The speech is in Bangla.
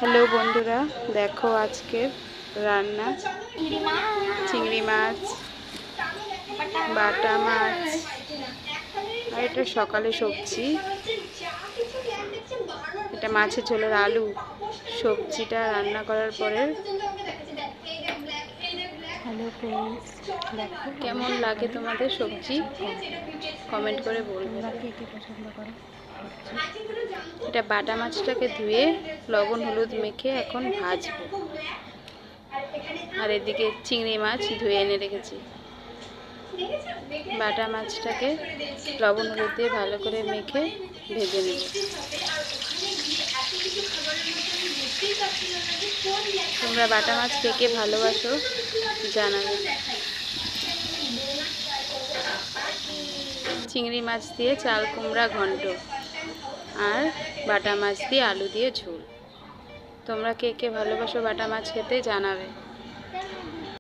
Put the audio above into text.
হ্যালো বন্ধুরা, দেখো আজকের রান্না চিংড়ি মাছ, বাটা মাছ, আর এটা সকালে সবজি। এটা মাছের ঝোলের আলু। সবজিটা রান্না করার পরে হ্যালো ফ্রেন্ডস, দেখো কেমন লাগে তোমাদের সবজি কমেন্ট করে বলবে। তোমরা কে কে পছন্দ করো। এটা বাটা মাছটাকে ধুয়ে লবণ হলুদ মেখে এখন ভাজবো। আর এদিকে চিংড়ি মাছ ধুয়ে এনে রেখেছি। বাটা মাছটাকে লবণ হলুদ দিয়ে ভালো করে মেখে ভেজে নেব। তোমরা বাটা মাছ কে কে ভালোবাসো জানাবে। চিংড়ি মাছ দিয়ে চাল কুমড়া ঘন্ট আর বাটা মাছ দিয়ে আলু দিয়ে ঝোল। তোমরা কে কে ভালোবাসো বাটা মাছ খেতে জানাবে।